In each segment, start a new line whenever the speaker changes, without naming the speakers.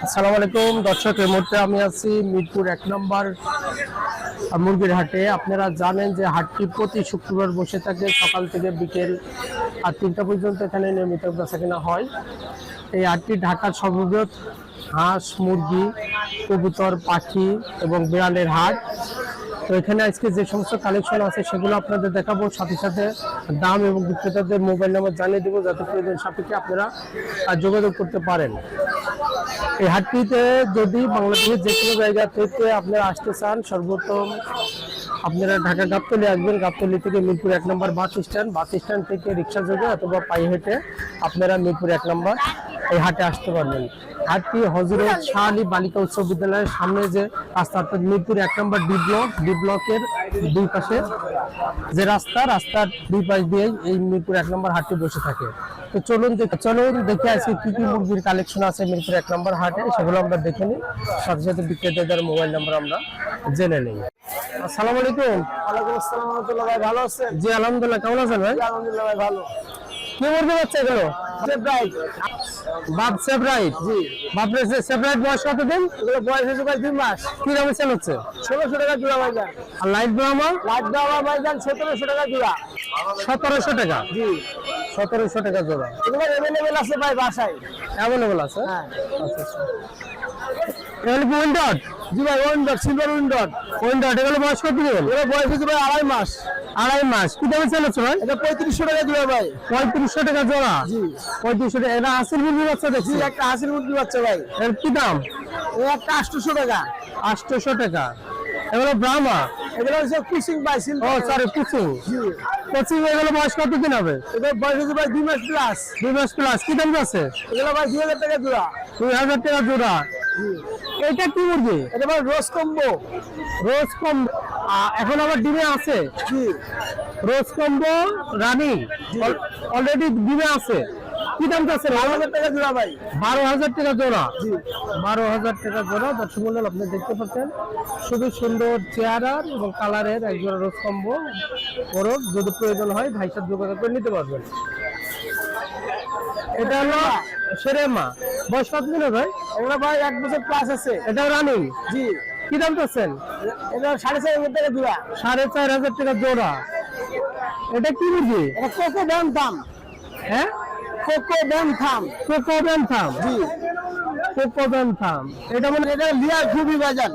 আসসালামু আলাইকুম দর্শক, এই মুহূর্তে আমি আছি মিরপুর 1 নম্বর মুরগির হাটে। আপনারা জানেন যে হাটটি প্রতি শুক্রবার বসে থাকে সকাল থেকে বিকেল 3টা পর্যন্ত। এখানে নিয়মিত বেচাকেনা হয়। এই হাটটি ঢাকার সর্ববৃহৎ হাঁস, মুরগি, কবুতর, পাখি এবং বিড়ালের হাট। তো এখানে আজকে যে সমস্ত কালেকশন আছে সেগুলো আপনাদের দেখাবো, সাথে সাথে দাম এবং বিক্রেতাদের মোবাইল নাম্বার জানিয়ে দেবো, যাতে প্রয়োজন সাপেক্ষে আপনারা যোগাযোগ করতে পারেন। এই হাটটিতে যদি বাংলাদেশের যে কোনো জায়গা থেকে আপনারা আসতে চান, সর্বপ্রথম আপনারা ঢাকা গাবতলী আসবেন। গাবতলী থেকে মিরপুর 1 নম্বর বাস স্ট্যান্ড থেকে রিক্সা যোগে অথবা পায়ে হেঁটে আপনারা মিরপুর 1 নম্বর এই হাটে আসতে পারবেন। হাটটি হযরত শাহ আলী বালিকা উচ্চ বিদ্যালয়ের সামনে যে রাস্তা, অর্থাৎ মিরপুর 1 নম্বর ডি ব্লকের দুই পাশে যে রাস্তার দুই পাশ দিয়ে এই মিরপুর 1 নম্বর হাটটি বসে থাকে। তো চলুন দেখে আসি কি কি মুরগির কালেকশন আছে মিরপুর 1 নম্বর হাটে, সেগুলো আমরা দেখে নিই। সাথে সাথে বিক্রেতাদের মোবাইল নাম্বার আমরা জেনে নিই। আসসালামু আলাইকুম।
ওয়ালাইকুম আসসালাম রাহমাতুল্লাহ। ভাই ভালো আছেন?
জি আলহামদুলিল্লাহ, কেমন আছেন ভাই?
আলহামদুলিল্লাহ ভাই ভালো।
কি মুরগি বাচ্চা এগুলো?
সেব্রাইট।
বাপ সেব্রাইট?
জি।
বাপরে সেব্রাইট বয়স কত দিন?
এগুলো বয়স হয়েছে ভাই 2 মাস।
কি দামে সেল হচ্ছে?
1600 টাকা জোড়া ভাইজান।
আর লাইট ব্রাহ্মা?
লাইট দেওয়া ভাইজান 1700 টাকা জোড়া।
1700 টাকা?
জি।
1700 টাকা জোড়া।
এগুলো अवेलेबल আছে ভাই বাসায়।
অ্যাভেলেবল আছে?
হ্যাঁ।
আচ্ছা আচ্ছা। এগুলো কি উইন্ডট?
জি ভাই উইন্ডট, সিলভার উইন্ডট।
এগুলো বয়স কত দিন?
এগুলো বয়স হয়েছে ভাই 2.5 মাস।
2.5 মাস। কি দামে সেল হচ্ছে ভাই?
এটা 3500 টাকা জোড়া ভাই।
3500 টাকা জোড়া?
জি।
3500 টাকা। এটা আসল মুরগি বাচ্চা দেখছি।
জি, একটা হাসির মুরগি বাচ্চা ভাই।
এর কি দাম?
এই একটা 800 টাকা।
800 টাকা। এগুলো ব্রাহ্মা?
এগুলো হচ্ছে কুচিং ভাই,
ও
সিলভার।
সরি, কুচিং।
জি।
কুচিং এগুলো বয়স কত দিন হবে?
এগুলো বয়স হয়েছে ভাই 2 মাস প্লাস।
2 মাস প্লাস। কি দাম আছে?
এগুলো ভাই 2000 টাকা জোড়া।
2000 টাকা জোড়া।
জি।
এটা কি মুরগি?
এটা ভাই রোজ কম্বো।
রোজ কম এখন আবার ডিমে আছে?
জি।
রোজ কম্বো রানিং অলরেডি ডিমে আছে। কি দাম আছে?
12000 টাকা জোড়া ভাই।
12000 টাকা জোড়া?
জি।
12000 টাকা জোড়া। দর্শক মণ্ডল, আপনি দেখতে পাচ্ছেন খুবই সুন্দর চেহারা এবং কালারের এক জোড়া রোজ কম্বো মোরগ। যদি প্রয়োজন হয় ভাইয়ের সাথে যোগাযোগ করে নিতে পারবেন। এটা হলো সেরেমা। বয়স কত দিন ভাই?
এগুলো ভাই 1 বছর প্লাস আছে।
এটাও রানিং?
জি।
কি দাম পাচ্ছেন?
এটা 4500 টাকা জোড়া।
4500 টাকা জোড়া। এটা কি মুরগি?
এটা কোকো ব্যান্থাম।
হ্যাঁ,
কোকো ব্যান্থাম।
কোকো ব্যান্থাম?
জি।
কোকো ব্যান্থাম।
এটা মানে এটা লিয়া খুবই বাজান।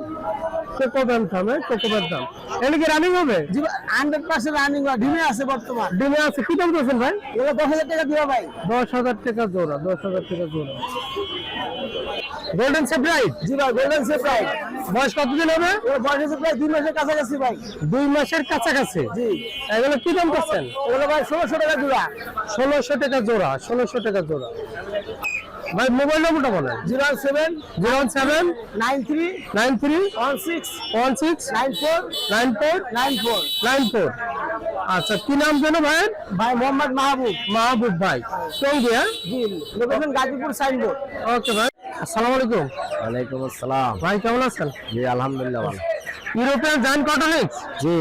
কোকো ব্যান্থাম, কোকো ব্যান্থাম। এটা কি রানিং হবে?
জি 100% রানিং ডিমে আছে বর্তমান।
ডিমে আছে। কি দাম পাচ্ছেন ভাই?
এগুলো 10000 টাকা জোড়া ভাই।
10000 টাকা জোড়া। 10000 টাকা জোড়া। Golden Sebright?
জি ভাই গোল্ডেন সেপ্রাইট।
বয়স কতদিন হবে?
এগুলো বয়স হচ্ছে প্রায় 2 মাসের কাছাকাছি ভাই।
2 মাসের কাছাকাছি।
জি।
এগুলো কি দাম পাচ্ছেন?
এগুলো ভাই 1600 টাকা জোড়া।
1600 টাকা জোড়া। 1600 টাকা জোড়া। ভাই মোবাইল নম্বরটা বলেন।
07
07
93
93
16
16
94
94
94।
94। আচ্ছা, কি নাম যেন ভাই?
ভাই মোহাম্মদ মাহবুব।
মাহবুব ভাই। টঙ্গী? হ্যাঁ,
জি। Location Gazipur signboard.
ওকে ভাই। আসসালামু আলাইকুম।
ওয়ালাইকুম আসসালাম।
ভাই কেমন আছেন?
জি আলহামদুলিল্লাহ ভালো।
European giant কটনিক্স?
জি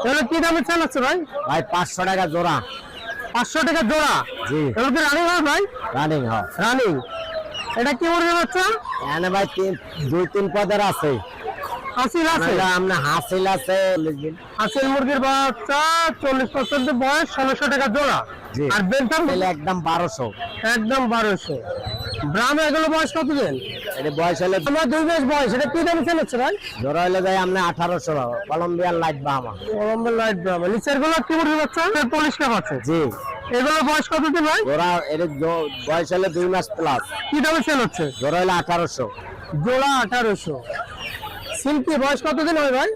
তাহলে কি দামে চালাচ্ছে ভাই?
ভাই 500 টাকা জোড়া।
500 টাকা জোড়া?
জি
এগুলো কি রানিং হয় ভাই?
রানিং হয়।
রানিং। এটা কি মুরগি বাচ্চা?
এখানে ভাই 2-3 পদের আছে।
হাসিল আছে?
আমরা হাসিল আছে।
হাসিল মুরগির বাচ্চা 40% বয়স, 1600 টাকা জোড়া।
জি।
আর বেলটাম
একদম 1200।
একদম 1200। ব্রাহ্মা এগুলো বয়স কত দিন?
এটা বয়স হলে
আমার 2 মাস বয়স। এটা কি দামে চালাচ্ছে ভাই?
জোড়া হলে ভাই আমরা 1800 কলম্বিয়ার লাইট বাহামা।
Columbian light Brahma. নিচের গুলো কি মুরগি বাচ্চা? 40 টাকা আছে।
জি
এগুলো বয়স কত দিন ভাই?
জোড়া এর বয়স হলে 2 মাস প্লাস।
কি দামে সেল হচ্ছে?
জোড়া হলে 1800।
জোড়া 1800। সিল্কি বয়স কত দিন হয় ভাই?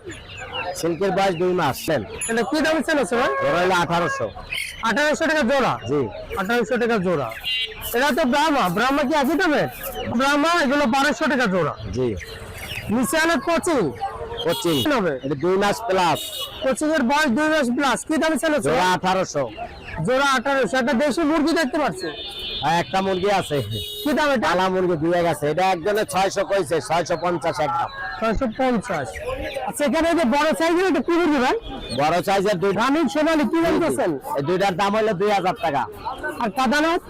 সিল্কের বয়স 2 মাস।
এটা কি দামে সেল হচ্ছে ভাই?
জোড়া হলে 1800।
1800 টাকা জোড়া?
জি
1800 টাকা জোড়া। এটা তো ব্রাহ্মা কি একই দামে? ব্রাহ্মা এগুলো 1200 টাকা জোড়া।
জি।
নিচে আনে কোচিং
কোচিং
হবে?
এটা 2 মাস প্লাস।
কোচিং এর বয়স 2 মাস প্লাস। কি দামে সেল হচ্ছে?
জোড়া 1800।
জোড়া 1800। একটা দেশি মুরগি দেখতে পাচ্ছি।
আর একটা মুরগি আছে।
কি দাম এটা?
কালা মুরগি দিয়ে গেছে। এটা একজনে 600 কইছে, 650 একদম।
650। আচ্ছা, এখানে যে বড় সাইজের এটা কি মুরগি ভাই?
বড় সাইজের দুই
রানিং সোনালী কি দাম দিচ্ছেন?
এই দুইটার দাম হলো 2000 টাকা।
আর কাদানাথ?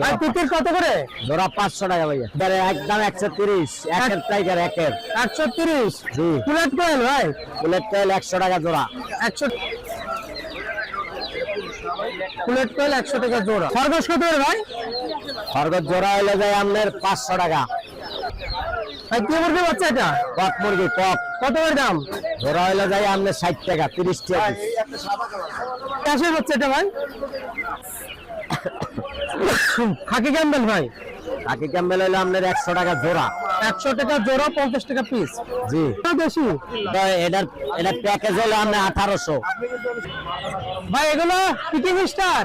ভাই তিতির কত করে?
জোড়া 500 টাকা ভাইয়া। একদম 130, একের টাইগার একের
130।
জি।
বুলেট কয়েল ভাই
বুলেট কয়েল 100 টাকা জোড়া।
100। বুলেট কয়েল 100 টাকা জোড়া। খরগোশ কত করে ভাই?
খরগোশ জোড়া হলে যায় আপনার 500 টাকা।
ভাই কি মুরগি বাচ্চা এটা?
কক মুরগি কক
কত করে দাম?
জোড়া হলে যায় আপনার 60 টাকা, 30 টাকা।
ক্যাশের বাচ্চা এটা ভাই? খাকি ক্যাম্বেল ভাই?
খাকি ক্যাম্বেল হলে আপনার 100 টাকা জোড়া।
100 টাকা জোড়া, 50 টাকা পিস।
জি।
বেশি
তো এটার প্যাকেজ হলে আপনার 1800।
ভাই এগুলো পিকিং স্টার?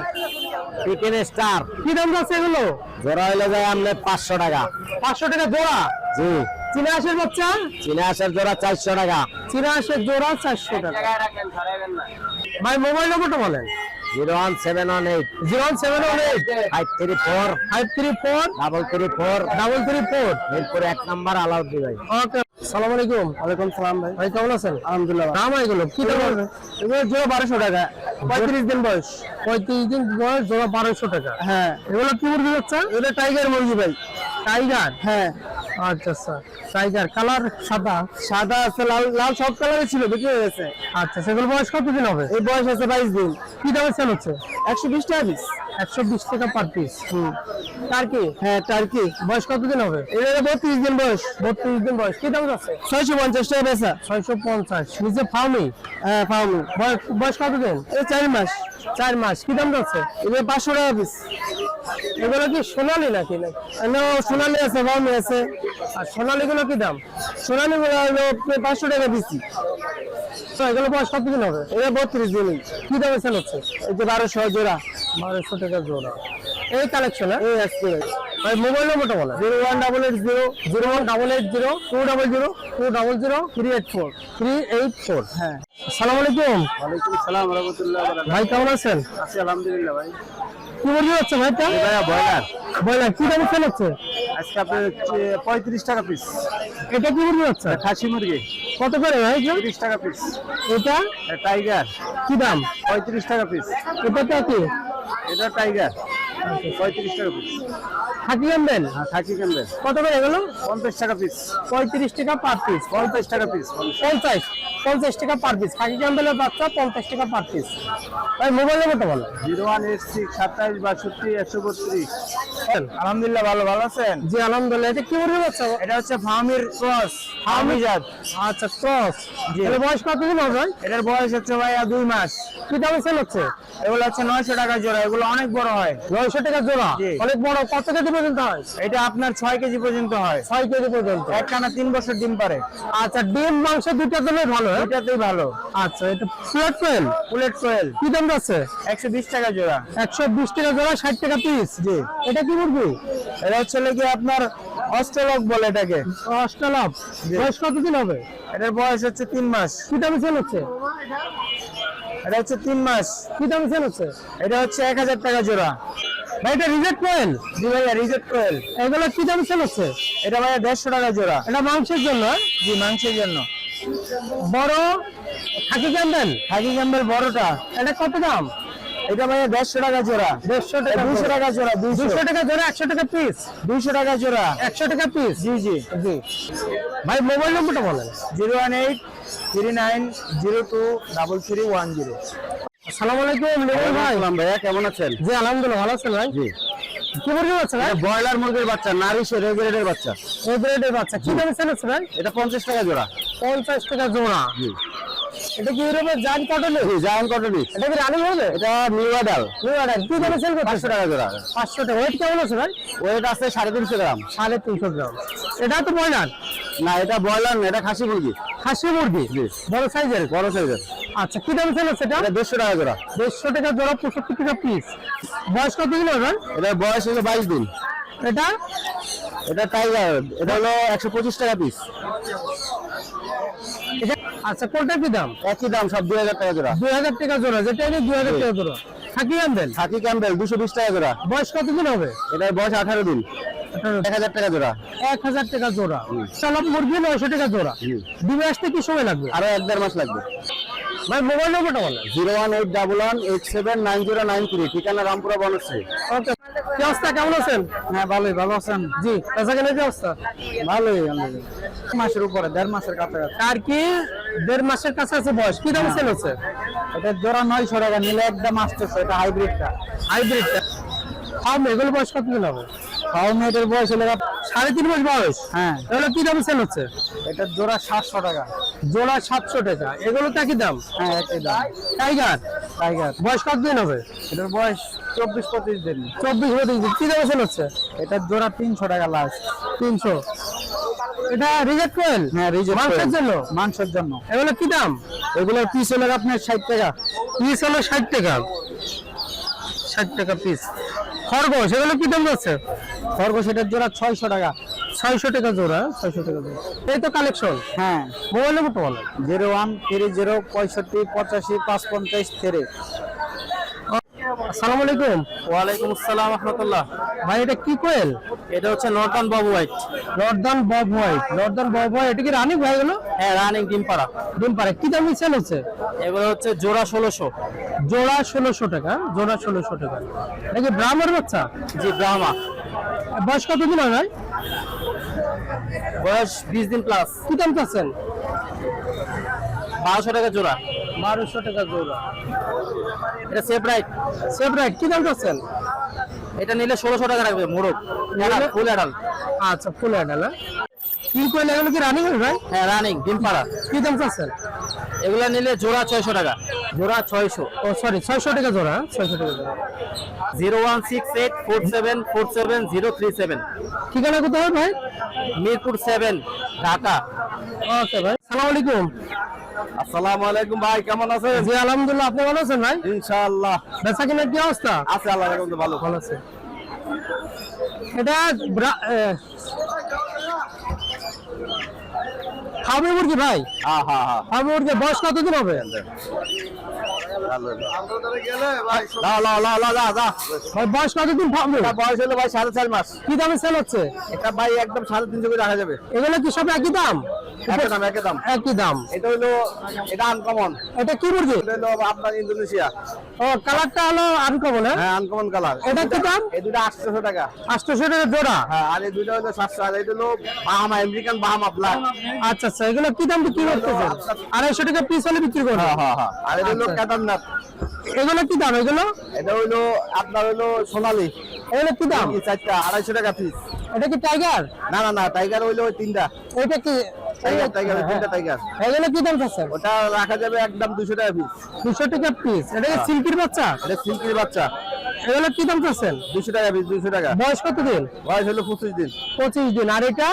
চিকেন স্টার
কি দাম আছে এগুলো?
জোড়া হলে যায় আপনার 500 টাকা।
500 টাকা জোড়া।
জি।
চীনা হাঁসের বাচ্চা?
চীনা হাঁসের জোড়া 400 টাকা।
চীনা হাঁসের জোড়া 400 টাকা। ভাই মোবাইল নম্বরটা বলেন।
01718
01718
534
534
334
334।
এরপর 1 নাম্বার আলাউদ্দিন ভাই।
ওকে। আসসালামু আলাইকুম।
ওয়ালাইকুম সালাম ভাই।
ভাই কেমন আছেন?
আলহামদুলিল্লাহ।
দাম এগুলো কি দাম হবে?
এগুলো জোড়া 1200 টাকা, 35 দিন বয়স।
35 দিন বয়স, জোড়া 1200 টাকা।
হ্যাঁ,
এগুলো কি মুরগি বাচ্চা?
এটা টাইগার মুরগি ভাই।
টাইগার?
হ্যাঁ,
আচ্ছা আচ্ছা। টাইগার কালার সাদা?
সাদা আছে, লাল লাল সব কালারে ছিল, বিক্রি হয়ে গেছে।
আচ্ছা, সেগুলো বয়স কতদিন হবে?
এই বয়স আছে 22 দিন।
কি দামে সেল হচ্ছে?
120 টাকা পিস।
120 টাকা পার পিস। টার্কি?
হ্যাঁ, টার্কি।
বয়স কতদিন হবে?
এটা 32 দিন বয়স।
32 দিন বয়স। কি দাম আছে?
650 টাকা বেচা।
650। নিজে ফার্মি?
হ্যাঁ, ফার্মি।
বয়স কতদিন?
এটা 4 মাস।
4 মাস। কি দাম আছে?
এটা 500 টাকা পিস।
এগুলো কি সোনালি নাকি?
সোনালি আছে, ফার্মি আছে।
আর সোনালি গুলো কি দাম?
সোনালি গুলো হলো 500 টাকা পিসি।
তো এগুলো বয়স কতদিন হবে?
এটা 32 দিন।
কি দামে সেল হচ্ছে?
এই যে 1200 জোড়া।
1200 টাকা জোড়া। এই কালেকশন?
এই আজকে
ভাই মোবাইল নম্বরটা বলেন।
01880
01880 200 200 384 384।
হ্যাঁ।
আসসালামু আলাইকুম।
ওয়ালাইকুম আসসালাম ওয়া রাহমাতুল্লাহি ওয়া বারাকাতুহু।
ভাই কেমন আছেন?
আছি আলহামদুলিল্লাহ ভাই।
কি মুরগি হচ্ছে ভাইটা?
ভাইয়া ব্রয়লার।
বয়লার কি দামে সেল হচ্ছে?
আজকে আপনার 35 টাকা পিস।
এটা কি মুরগি হচ্ছে?
খাসি মুরগি
কত করে ভাই?
30 টাকা পিস।
এটা
টাইগার
কি দাম?
35 টাকা পিস।
এটা কি?
এটা টাইগার 35 টাকা পিস।
খাকি ক্যাম্বেল?
হ্যাঁ, খাকি ক্যাম্বেল
কত করে এগুলো?
50 টাকা পিস।
35 টাকা পার পিস।
50 টাকা পিস।
50 টাকা পার পিস। খাকি ক্যাম্বেলের বাচ্চা 50 টাকা পার পিস। ভাই মোবাইল নম্বরটা বলেন।
0186 27 62 132। আলহামদুলিল্লাহ, ভালো ভালো আছেন?
জি আলহামদুলিল্লাহ। এটা কি মুরগি বাচ্চা?
এটা হচ্ছে ফার্মির ক্রস, ফার্মি জাত।
আচ্ছা, ক্রস।
জি।
এর বয়স কতদিন হবে ভাই?
এটার বয়স হচ্ছে ভাইয়া 2 মাস।
কি দামে সেল হচ্ছে?
এগুলো হচ্ছে 900 টাকা জোড়া। এগুলো অনেক বড় হয়।
900 টাকা জোড়া।
জি।
অনেক বড়। কত কেজি পর্যন্ত হয়?
এটা আপনার 6 কেজি পর্যন্ত হয়।
6 কেজি পর্যন্ত।
একটানা 3 বছর ডিম পারে।
আচ্ছা, ডিম মাংস দুটো দিলে ভালো। হ্যাঁ?
এটাতেই ভালো।
আচ্ছা, এটা প্লেট কোয়েল?
বুলেট কোয়েল
কি দাম আছে?
120 টাকা জোড়া।
120 টাকা জোড়া, 60 টাকা পিস।
জি।
এটা কি মুরগি?
এটা হচ্ছে কি আপনার অস্ট্রেলক বলে এটাকে।
অস্ট্রেলাপ।
জি।
বয়স কতদিন হবে?
এটার বয়স হচ্ছে 3 মাস।
কি দামে সেল হচ্ছে?
এটা হচ্ছে 3 মাস।
কি দামে সেল হচ্ছে?
এটা হচ্ছে 1000 টাকা জোড়া।
ভাই এটা রিজেক্ট কোয়েল?
জি ভাইয়া, রিজেক্ট কোয়েল।
এগুলো কি দামে সেল হচ্ছে?
এটা ভাইয়া 150 টাকা জোড়া।
এটা মাংসের জন্য? হ্যাঁ?
জি, মাংসের জন্য।
বড় খাকি ক্যাম্বেল?
খাকি ক্যাম্বেল বড়টা।
এটা কত দাম?
এটা ভাইয়া 150 টাকা জোড়া।
150 টাকা।
200 টাকা জোড়া।
200 টাকা জোড়া, 100 টাকা পিস।
200 টাকা জোড়া।
100 টাকা পিস।
জি জি
জি। ভাই মোবাইল নম্বরটা বলেন।
018 39 02 3310।
আসসালামু আলাইকুম লিমন ভাই।
ভাইয়া কেমন আছেন?
জি আলহামদুলিল্লাহ, ভালো আছেন ভাই?
জি।
কি মুরগি বাচ্চা ভাই?
ব্রয়লার মুরগির বাচ্চা, নারিশের রেগুলেটের বাচ্চা।
এই গ্রেডের বাচ্চা। কি দামে সেল হচ্ছে ভাই?
এটা 50 টাকা জোড়া।
50 টাকা জোড়া।
জি।
এটা কি ইউরোপের জান কটন?
জি, জায়ান্ট কটনিস।
এটা কি রানিং হবে?
এটা নিউ অ্যাডাল।
New order. কি দামে সেল করতে?
500 টাকা জোড়া।
500 টাকা। ওয়েট কেমন আছে ভাই?
ওয়েট আছে 350 গ্রাম।
350 গ্রাম। এটা তো ব্রয়লার?
না, এটা ব্রয়লার না, এটা খাসি মুরগি।
খাসি মুরগি?
জি।
বড় সাইজের?
বড় সাইজের।
আচ্ছা, কি দামে সেল হচ্ছে এটা?
এটা 150 টাকা জোড়া।
150 টাকা জোড়া, 65 টাকা পিস। বয়স কত দিন হবে ভাই?
এটার বয়স হলো 22 দিন।
এটা
এটা টাইগার, এটা হলো 125 টাকা পিস।
এটা আচ্ছা, কোনটা কি দাম?
একই দাম, সব 2000 টাকা জোড়া।
2000 টাকা জোড়া। যেটা এটা 2000 টাকা জোড়া। খাকি ক্যাম্বেল?
খাকি ক্যাম্বেল 220 টাকা জোড়া।
বয়স কত দিন হবে?
এটার বয়স 18 দিন। 1000 টাকা জোড়া।
1000 টাকা জোড়া। চালাপ মুরগি 900 টাকা জোড়া।
জি।
ডিমে আসতে কি সময় লাগবে?
আরো 1-1.5 মাস লাগবে।
ভাই মোবাইল নম্বরটা বলেন।
01811879093, ঠিকানা রামপুরা বনশ্রী।
ওকে। কি অবস্থা, কেমন আছেন?
হ্যাঁ ভালোই, ভালো আছেন?
জি, বেচা কেনার কি অবস্থা?
ভালোই, মাসের উপরে 1.5 মাসের কাছাকাছি।
আর কি 1.5 মাসের কাছাকাছি বয়স, কি দাম সেল হচ্ছে?
এটা জোড়া 900 টাকা, নিলে একদম আসতেছে। এটা হাইব্রিডটা।
হাইব্রিডটা ফার্ম, এগুলো বয়স কতদিন হবে?
ফাউমেটের বয়স হলো
3.5 মাস বয়স।
হ্যাঁ,
এগুলো কি দাম সেল হচ্ছে?
এটা জোড়া 700 টাকা।
জোড়া 700 টাকা। এগুলো তা কি দাম?
হ্যাঁ, একই দাম।
টাইগার
টাইগার
বয়স কতদিন হবে?
এটার বয়স 24-25 দিন।
24 দিন। কি দাম সেল হচ্ছে?
এটা জোড়া 300 টাকা লাস্ট।
300। এটা রিজেক্ট কোয়েল?
হ্যাঁ, রিজেক্ট
মাংসের জন্য?
মাংসের জন্য।
এগুলো কি দাম?
এগুলোর পিস হলো আপনার 60 টাকা।
পিস হলো 60 টাকা। 60 টাকা পিস। খরগোশ, এগুলো কি দাম যাচ্ছে?
খরগোশ এটার জোড়া 600 টাকা।
600 টাকা জোড়া। 600 টাকা জোড়া। এই তো কালেকশন।
হ্যাঁ,
মোবাইল নম্বরটা বলো।
0130 65 85 553।
আসসালামু আলাইকুম।
ওয়ালাইকুম আসসালাম রাহমাতুল্লাহ।
ভাই এটা কি কোয়েল?
এটা হচ্ছে Northern Bob white.
Northern Bob white. Northern Bob white, এটা কি রানিং ভাই এগুলো?
হ্যাঁ, রানিং ডিম পাড়া।
ডিম পারে। কি দাম সেল হচ্ছে?
এগুলো হচ্ছে জোড়া 1600।
জোড়া 1600 টাকা। জোড়া 1600 টাকা। এটা কি ব্রাহ্মার বাচ্চা?
জি, ব্রাহ্মা।
বয়স কতদিন হয় ভাই?
বয়স 20 দিন প্লাস।
কি দাম চাচ্ছেন?
1200 টাকা জোড়া।
1200 টাকা জোড়া।
এটা সেপারেট।
সেপারেট কি দাম চাচ্ছেন?
এটা নিলে 1600 টাকা রাখবে মোরগ।
নিলে?
Full adult.
আচ্ছা, ফুল অ্যাডাল। কি কোয়েল এগুলো কি রানিং হবে ভাই?
হ্যাঁ, রানিং ডিম পাড়া।
কি দাম চাচ্ছেন?
এগুলা নিলে জোড়া 600 টাকা। জোড়া 600।
ও সরি, 600 টাকা জোড়া। 600 টাকা জোড়া।
01684747037।
ঠিকানা কোথায় ভাই?
মিরপুর 7, ঢাকা।
ওকে ভাই, সালাম আলাইকুম।
আসসালামু আলাইকুম ভাই, কেমন আছেন?
জি আলহামদুলিল্লাহ, আপনি ভালো আছেন ভাই?
ইনশাআল্লাহ
বেচা কিনার কি অবস্থা?
আছে, আল্লাহর রহমতে ভালো।
ভালো আছে। এটা খাবে মুরগি ভাই?
হ্যাঁ হ্যাঁ হ্যাঁ।
খাবে মুরগি বয়স কতদিন হবে? ভাই বয়স কতদিন খাবে?
বয়স হলো ভাই 4.5 মাস।
কি দামে সেল হচ্ছে?
এটা ভাই একদম 350 করে রাখা যাবে।
এগুলো কি সব একই দাম?
একই দাম, একই দাম।
একই দাম।
এটা হলো, এটা আনকমন।
এটা কি মুরগি?
এটা হলো আপনার ইন্দোনেশিয়া।
ও, কালারটা হলো আনকমন।
হ্যাঁ, আনকমন কালার।
এটা কি দাম?
এই দুটো 800 টাকা।
800 টাকা জোড়া।
হ্যাঁ, আর এই দুটো হলো 700। আর এটা হলো বাহামা, আমেরিকান বাহামা ব্ল্যাক।
আচ্ছা আচ্ছা, এগুলো কি দাম বিক্রি করতেছেন? 250 টাকা পিস হলে বিক্রি করবেন?
হ্যাঁ হ্যাঁ হ্যাঁ। আর এটা হলো
আচ্ছা।
কেদারনাথ।
এগুলো কি দাম এগুলো?
এটা হলো আপনার হলো সোনালী।
এগুলো কি দাম?
এই চারটা 250 টাকা পিস।
এটা কি টাইগার?
না না না, টাইগার হইলো ওই তিনটা।
এটা কি
টাইগার, টাইগার ওই তিনটা টাইগার।
এগুলো কি দাম চাচ্ছেন?
ওটা রাখা যাবে একদম 200 টাকা পিস।
200 টাকা পিস। এটা কি সিল্কির বাচ্চা?
এটা সিল্কির বাচ্চা।
এগুলো কি দাম চাচ্ছেন?
200 টাকা পিস, 200 টাকা।
বয়স কতদিন?
বয়স হলো 25 দিন।
25 দিন। আর এটা?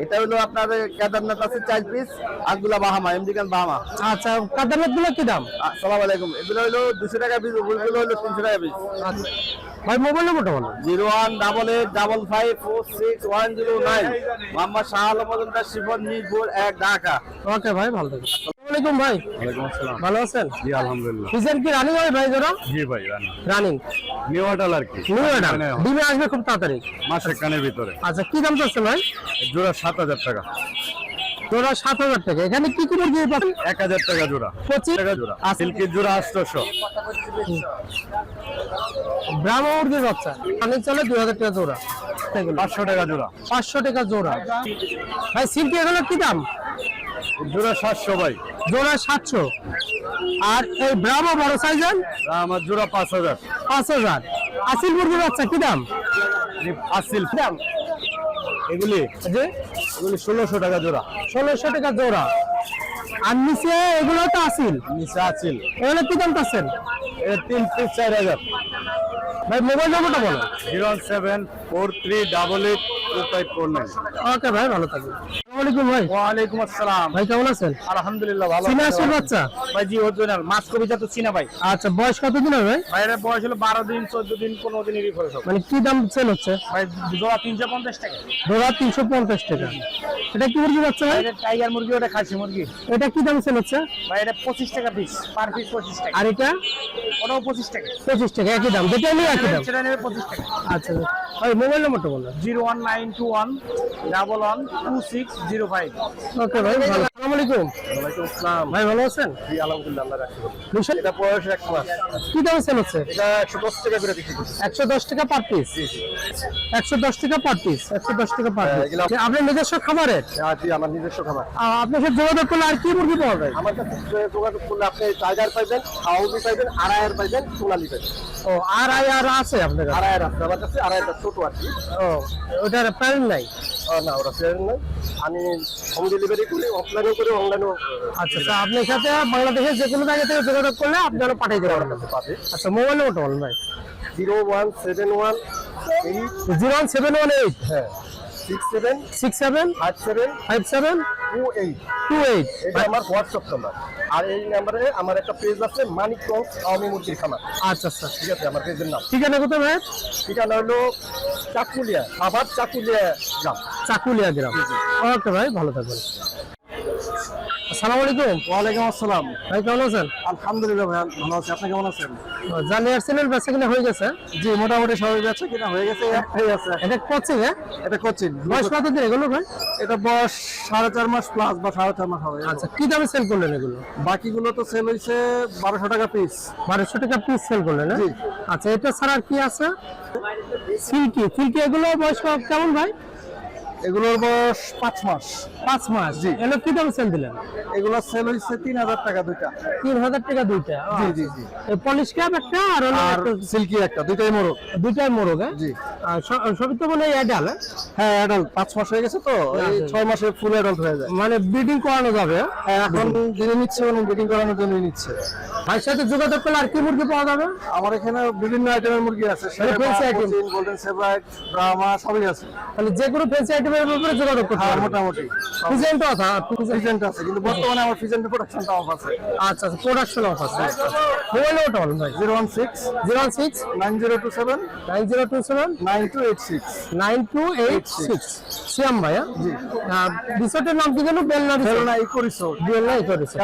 এটা হলো আপনার কেদারনাথ আছে 4 পিস, আগুলা বাহামা, আমেরিকান বাহামা।
আচ্ছা, কাদারনাথ গুলো কি দাম?
আসসালামু আলাইকুম। এগুলো হলো 200 টাকা পিস, ওগুলো হলো 300 টাকা পিস।
আচ্ছা ভাই, মোবাইল নম্বরটা বলো।
01885565109। মোহাম্মদ শাহ আলম মজুমদার, শিবন, মিরপুর 1, ঢাকা।
ওকে ভাই, ভালো থাকবেন। আসসালামু আলাইকুম ভাই।
ওয়ালাইকুম আসসালাম।
ভালো আছেন?
জি আলহামদুলিল্লাহ।
সিজন কি রানিং হয় ভাই জোড়া?
জি ভাই, রানি
রানিং।
নিউ অর্ডার আর কি।
নিউ এটা ডিমে আসবে খুব তাড়াতাড়ি।
মাসের কানের ভিতরে।
আচ্ছা, কি দাম চাচ্ছেন ভাই?
জোড়া 7000 টাকা।
জোড়া 7000 টাকা। এখানে কি কি মুরগি পাবেন?
1000 টাকা জোড়া।
25
টাকা জোড়া।
আচ্ছা।
সিল্কের জোড়া 800।
ব্রাহ্মণ মুরগির বাচ্চা রানিং চলে 2000 টাকা জোড়া। এগুলো
500 টাকা জোড়া।
500 টাকা জোড়া। ভাই সিল্কি এগুলো কি দাম?
জোড়া 700 ভাই।
জোড়া 700। আর এই ব্রাহ্মণ বড় সাইজের?
আমার জোড়া 5000।
5000। আসিল মুরগির বাচ্চা কি দাম?
আসিল
দাম
এগুলি
যে
এগুলি 1600 টাকা জোড়া।
1600 টাকা জোড়া। আর নিচে এগুলো তো আসিল।
নিচে আসিল
এগুলো কি দাম চাচ্ছেন?
এটা 3 পিস 4000।
ভাই মোবাইল নম্বরটা বলো।
07438882549।
ওকে ভাই, ভালো থাকবেন। আসসালামু আলাইকুম ভাই।
ওয়ালাইকুম আসসালাম।
ভাই কেমন আছেন?
আলহামদুলিল্লাহ ভালো।
চীনা আসিল বাচ্চা?
ভাই জি অরিজিনাল মাছ কবিতা তো চিনা ভাই।
আচ্ছা, বয়স কতদিন হবে ভাই?
ভাইয়ের বয়স হলো 12 দিন, 14 দিন, 15 দিনেরই করে সব।
মানে কি দাম সেল হচ্ছে?
ভাই জোড়া 350 টাকা।
জোড়া 350 টাকা। এটা কি মুরগি বাচ্চা ভাই?
এটা টাইগার মুরগি, ওটা খাসি মুরগি।
এটা কি দাম সেল হচ্ছে?
ভাই এটা 25 টাকা পিস, পার পিস 25 টাকা।
আর এটা?
ওটাও 25 টাকা।
25 টাকা। একই দাম, দুটো নিয়ে একই দাম।
সেটা নেবে 25 টাকা।
আচ্ছা ভাই, মোবাইল নম্বরটা বলো।
019
0921112605।
ওকে ভাই, ভালো। আসসালামু আলাইকুম।
ওয়ালাইকুম আসসালাম।
ভাই ভালো আছেন?
জি আলহামদুলিল্লাহ, আল্লাহ রাখছে।
বিশাল
এটা বয়স 1 মাস।
কি দামে সেল হচ্ছে?
এটা 110 টাকা করে বিক্রি করছি।
110 টাকা পার পিস। 110 টাকা পার পিস। 110 টাকা পার পিস।
এগুলো-
আপনার নিজস্ব খামারের?
জি আমার নিজস্ব খাবার।
আপনার সাথে যোগাযোগ করলে আর কি মুরগি পাওয়া যায়?
আমার কাছে যোগাযোগ করলে আপনি টাইগার পাইবেন, হাউজি পাইবেন, আড়াইয়ের পাইবেন, সোনালি পাইবেন।
ও আর আছে আপনার কাছে?
আড়াইয়ের আছে আমার কাছে, আড়াইটা ছোট আর কি।
ও ওটার প্যারেন্ট নাই?
না ওরা ফেয়ার নয়। আমি হোম ডেলিভারি করি, অফলাইনেও করি, অনলাইনেও।
আচ্ছা আচ্ছা, আপনার সাথে বাংলাদেশের যে কোনো জায়গা থেকে যোগাযোগ করলে আপনারা পাঠিয়ে দেবেন।
আমার কাছে পাবে
আচ্ছা, মোবাইল নাম্বারটা বলুন ভাই।
01718
01718
হ্যাঁ 67
67
57
57
28।
28।
এটা আমার হোয়াটসঅ্যাপ নাম্বার। আর এই নাম্বারে আমার একটা পেজ আছে, মানিকগঞ্জ আওয়ামী মুরগির খামার।
আচ্ছা আচ্ছা,
ঠিক আছে, আমার পেজের নাম।
ঠিকানা কোথায় ভাই?
ঠিকানা হলো চাকুলিয়া, আবার চাকুলিয়া গ্রাম।
চাকুলিয়া গ্রাম। ওকে ভাই, ভালো থাকবেন। আসসালামু আলাইকুম।
ওয়ালাইকুম আসসালাম।
ভাই কেমন আছেন?
আলহামদুলিল্লাহ ভাই, ভালো আছি। আপনি কেমন আছেন?
জানি আসছিলেন, বেচা কিনা হয়ে গেছে?
জি মোটামুটি সবাই বেচা কিনা হয়ে গেছে, একটাই আছে।
এটা কোচিং? হ্যাঁ,
এটা কোচিন।
বয়স কত দিন এগুলো ভাই?
এটা বয়স 4.5 মাস প্লাস বা 4.5 মাস হবে।
আচ্ছা, কি দামে সেল করলেন এগুলো?
বাকিগুলো তো সেল হয়েছে 1200 টাকা পিস।
1200 টাকা পিস সেল করলেন?
জি।
আচ্ছা, এটা ছাড়া আর কি আছে? সিল্কি এগুলো বয়স কেমন ভাই?
এগুলোর বয়স 5 মাস।
5 মাস।
জি।
এগুলো কি দামে সেল দিলেন?
এগুলো সেল হয়েছে 3000 টাকা দুইটা।
3000 টাকা দুইটা?
জি জি জি।
এই পলিশ ক্যাপ একটা আর হলো
আর সিল্কি একটা, দুইটাই মোরগ।
দুইটাই মোরগ? হ্যাঁ?
জি।
আর সবই তো মানে অ্যাডাল?
হ্যাঁ অ্যাডাল্ট, 5 মাস হয়ে গেছে তো, এই 6 মাসে ফুল অ্যাডাল্ট হয়ে যায়।
মানে ব্রিডিং করানো যাবে?
হ্যাঁ, এখন যিনি নিচ্ছে উনি ব্রিডিং করানোর জন্য নিচ্ছে।
ভাইয়ের সাথে যোগাযোগ করলে আর কি মুরগি পাওয়া যাবে?
আমার এখানে বিভিন্ন আইটেমের মুরগি আছে,
fancy item?
Golden Sebright, Brahma সবই আছে।
মানে যে কোনো ফেন্সি আইটেমের ব্যাপারে যোগাযোগ করতে
হ্যাঁ
হবে?
মোটামুটি
ফিজেন্টও আছে?
ফিজেন্ট আছে, কিন্তু বর্তমানে আমার ফিজেন্টের প্রোডাকশনটা অফ আছে।
আচ্ছা আচ্ছা, প্রোডাকশন অফ আছে। মোবাইল ওটা বলুন ভাই।
016
06
9027
9027
9286।
9286। শ্যাম ভাইয়া? জি। রিসোর্টের নাম কি যেন? Belna resort?
Belna eco resort.
Belna eco resort.